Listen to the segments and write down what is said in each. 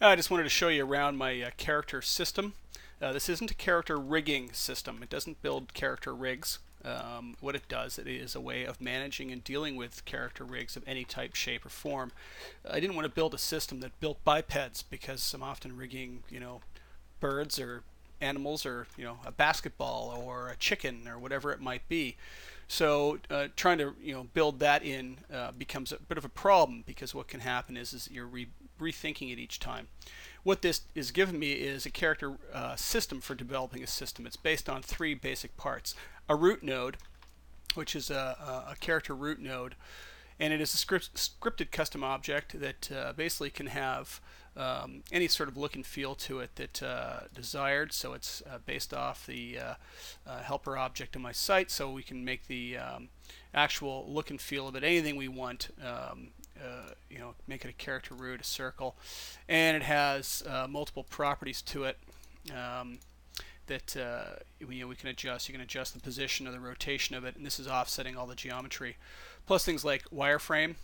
I just wanted to show you around my character system. This isn't a character rigging system. It doesn't build character rigs. What it does, it is a way of managing and dealing with character rigs of any type, shape, or form. I didn't want to build a system that built bipeds because I'm often rigging, birds or animals or a basketball or a chicken or whatever it might be. So trying to build that in becomes a bit of a problem because what can happen is you're rethinking it each time. What this is given me is a character system for developing a system. It's based on three basic parts: a root node, which is a character root node, and it is a scripted custom object that basically can have any sort of look and feel to it that desired. So it's based off the helper object on my site, so we can make the actual look and feel of it anything we want. Make it a character root, a circle, and it has multiple properties to it that we can adjust. You can adjust the position or the rotation of it, and this is offsetting all the geometry. Plus things like wireframe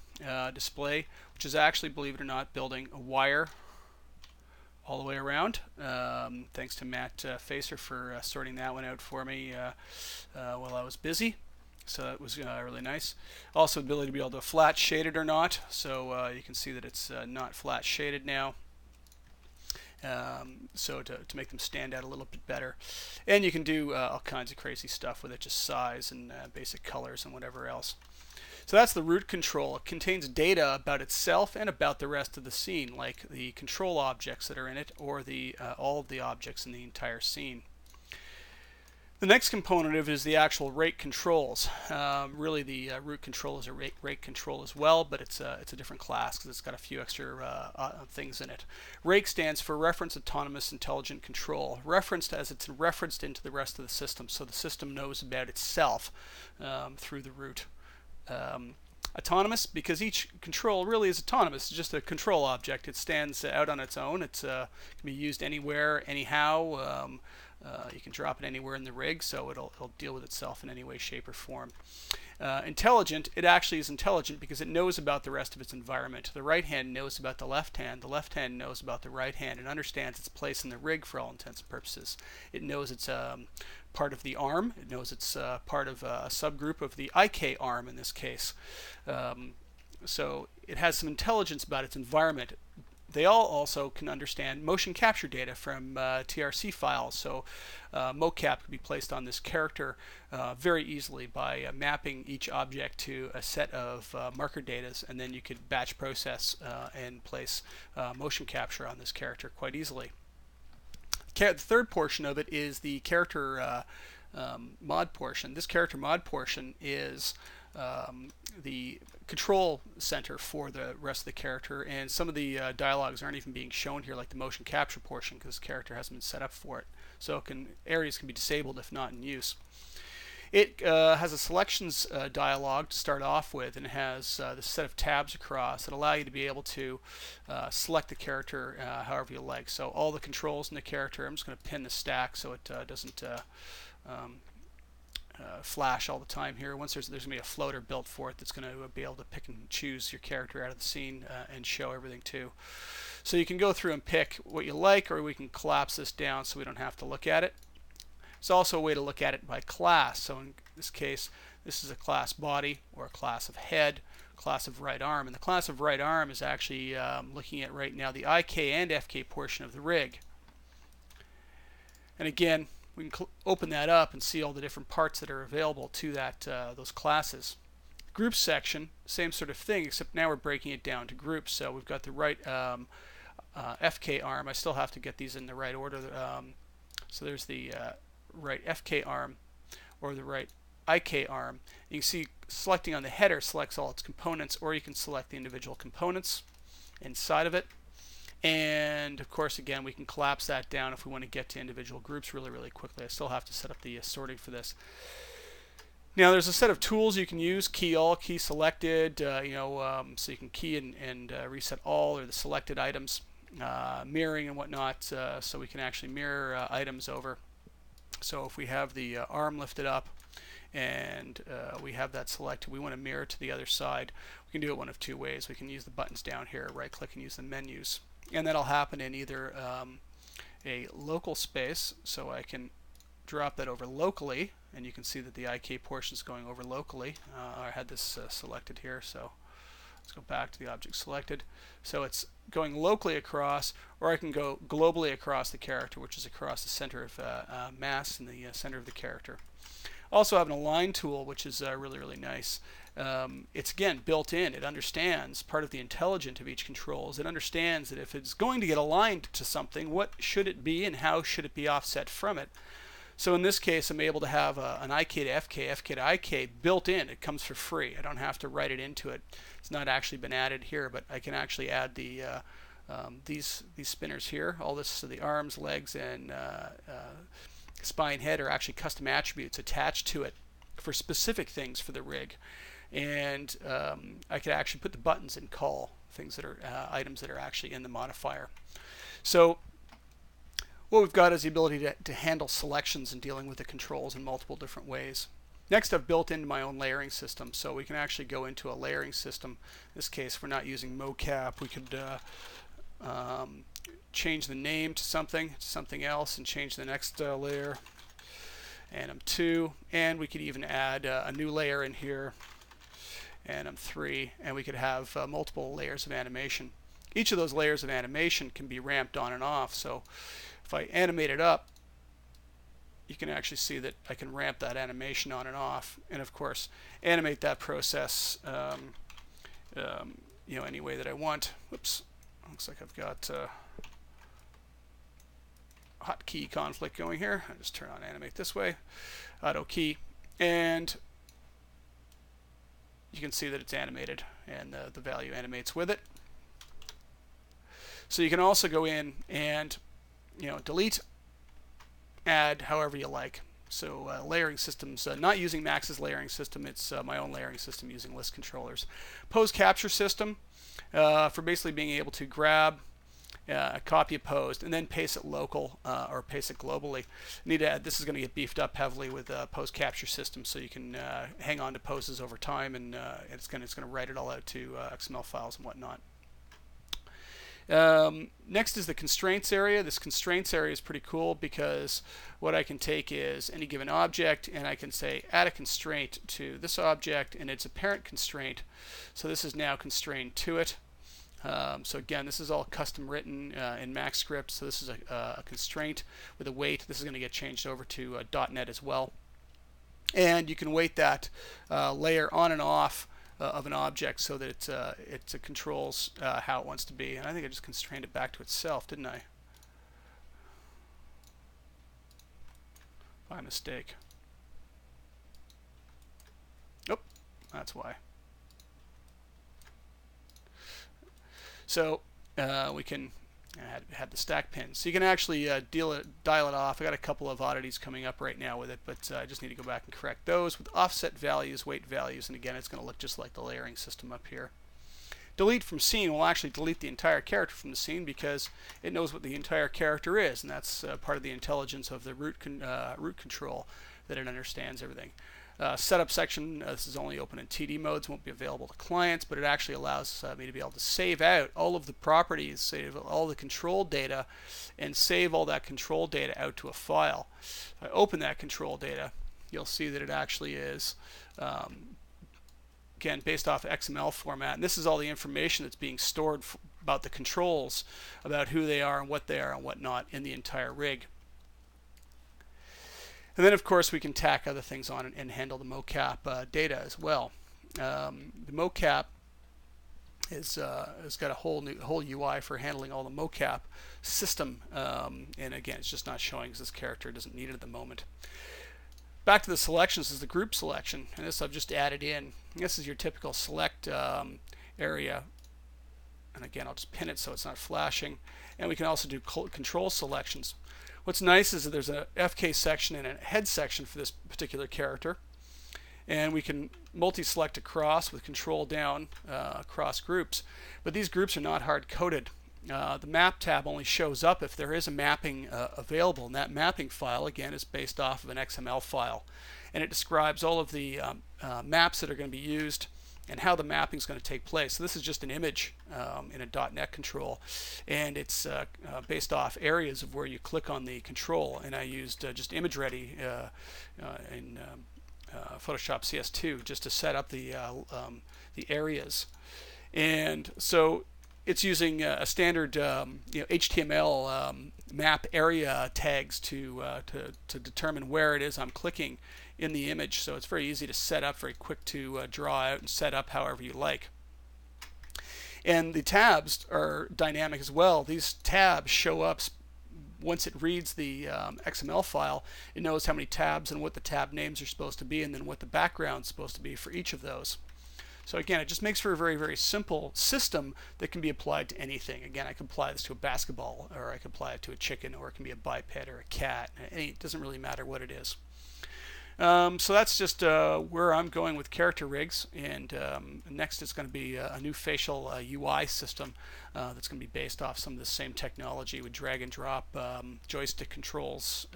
display, which is actually, believe it or not, building a wire all the way around. Thanks to Matt Facer for sorting that one out for me while I was busy. So that was really nice. Also, the ability to be able to flat shade it or not. So you can see that it's not flat shaded now. So to make them stand out a little bit better. And you can do all kinds of crazy stuff with it, just size and basic colors and whatever else. So that's the root control. It contains data about itself and about the rest of the scene, like the control objects that are in it or the all of the objects in the entire scene. The next component of it is the actual rake controls. Really, the root control is a rake control as well, but it's a different class because it's got a few extra things in it. Rake stands for Reference Autonomous Intelligent Control, referenced as it's referenced into the rest of the system, so the system knows about itself through the root. Autonomous because each control really is autonomous. It's just a control object. It stands out on its own. It can be used anywhere, anyhow. You can drop it anywhere in the rig, so it'll deal with itself in any way, shape, or form. Intelligent, it actually is intelligent because it knows about the rest of its environment. The right hand knows about the left hand knows about the right hand, and understands its place in the rig for all intents and purposes. It knows it's part of the arm. It knows it's part of a subgroup of the IK arm in this case. So it has some intelligence about its environment. They all also can understand motion capture data from TRC files, so mocap can be placed on this character very easily by mapping each object to a set of marker data, and then you could batch process and place motion capture on this character quite easily. The third portion of it is the character mod portion. This character mod portion is the control center for the rest of the character, and some of the dialogues aren't even being shown here, like the motion capture portion, because the character hasn't been set up for it. So areas can be disabled if not in use. It has a selections dialog to start off with, and it has this set of tabs across that allow you to be able to select the character however you like. So all the controls in the character, I'm just going to pin the stack so it doesn't flash all the time here. Once there's going to be a floater built for it that's going to be able to pick and choose your character out of the scene and show everything too. So you can go through and pick what you like, or we can collapse this down so we don't have to look at it. It's also a way to look at it by class. So in this case, this is a class body or a class of head, class of right arm. And the class of right arm is actually looking at right now the IK and FK portion of the rig. And again, we can open that up and see all the different parts that are available to that those classes. Groups section, same sort of thing, except now we're breaking it down to groups. So we've got the right FK arm. I still have to get these in the right order. So there's the right FK arm or the right IK arm. You can see selecting on the header selects all its components, or you can select the individual components inside of it. And of course, again, we can collapse that down if we want to get to individual groups really quickly. I still have to set up the sorting for this. Now there's a set of tools you can use: key all, key selected, so you can key and reset all or the selected items, mirroring and whatnot, so we can actually mirror items over. So if we have the arm lifted up and we have that selected, we want to mirror to the other side. We can do it one of two ways. We can use the buttons down here, right click and use the menus, and that'll happen in either a local space, so I can drop that over locally, and you can see that the IK portion is going over locally. I had this selected here, so let's go back to the object selected. So it's going locally across, or I can go globally across the character, which is across the center of mass in the center of the character. Also have an align tool, which is really nice. It's again built in. It understands part of the intelligence of each controls. It understands that if it's going to get aligned to something, what should it be and how should it be offset from it. So in this case, I'm able to have an IK to FK, FK to IK built in. It comes for free. I don't have to write it into it. It's not actually been added here, but I can actually add the these spinners here. All this, so the arms, legs, and spine, head are actually custom attributes attached to it for specific things for the rig. And I could actually put the buttons and call things that are items that are actually in the modifier. So what we've got is the ability to handle selections and dealing with the controls in multiple different ways. Next, I've built into my own layering system, so we can actually go into a layering system. In this case, we're not using mocap. We could change the name to something else, and change the next layer, and M2, and we could even add a new layer in here, and M3, and we could have multiple layers of animation. Each of those layers of animation can be ramped on and off. So if I animate it up, you can actually see that I can ramp that animation on and off, and of course animate that process you know, any way that I want. Whoops, looks like I've got hotkey conflict going here. I just turn on animate this way, auto key, and you can see that it's animated, and the value animates with it. So you can also go in and, you know, delete, add however you like. So layering systems, not using Max's layering system, it's my own layering system using list controllers. Pose capture system for basically being able to grab, copy a pose, and then paste it local or paste it globally. Need to add, this is going to get beefed up heavily with pose capture system, so you can hang on to poses over time, and it's going to write it all out to XML files and whatnot. Next is the constraints area. This constraints area is pretty cool because what I can take is any given object, and I can say add a constraint to this object, and it's a parent constraint. So this is now constrained to it. So again, this is all custom written in Max script. So this is a constraint with a weight. This is going to get changed over to .NET as well. And you can weight that layer on and off of an object so that it controls how it wants to be. And I think I just constrained it back to itself, didn't I? By mistake. Oh, that's why. So we can have the stack pin. So you can actually dial it off. I got a couple of oddities coming up right now with it, but I just need to go back and correct those with offset values, weight values, and again, it's going to look just like the layering system up here. Delete from scene will actually delete the entire character from the scene because it knows what the entire character is, and that's part of the intelligence of the root control, that it understands everything. Setup section, this is only open in TD modes, won't be available to clients, but it actually allows me to be able to save out all of the properties, save all the control data, and save all that control data out to a file. If I open that control data, you'll see that it actually is, again, based off XML format, and this is all the information that's being stored about the controls, about who they are and what not in the entire rig. And then, of course, we can tack other things on and handle the mocap data as well. The mocap has got a whole UI for handling all the mocap system, and again, it's just not showing because this character doesn't need it at the moment. Back to the selections is the group selection, and this I've just added in. This is your typical select area, and again, I'll just pin it so it's not flashing. And we can also do control selections. What's nice is that there's a FK section and a head section for this particular character, and we can multi-select across with control down across groups, but these groups are not hard-coded. The map tab only shows up if there is a mapping available, and that mapping file again is based off of an XML file, and it describes all of the maps that are going to be used and how the mapping is going to take place. So this is just an image in a .NET control, and it's based off areas of where you click on the control, and I used just ImageReady in Photoshop CS2 just to set up the areas. And so it's using a standard HTML map area tags to determine where it is I'm clicking in the image. So it's very easy to set up, very quick to draw out and set up however you like. And the tabs are dynamic as well. These tabs show up once it reads the XML file. It knows how many tabs and what the tab names are supposed to be, and then what the background is supposed to be for each of those. So again, it just makes for a very, very simple system that can be applied to anything. Again, I can apply this to a basketball, or I can apply it to a chicken, or it can be a biped or a cat. It doesn't really matter what it is. So that's just where I'm going with character rigs, and next is going to be a new facial UI system that's going to be based off some of the same technology with drag and drop joystick controls.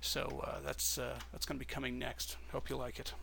So that's going to be coming next. Hope you like it.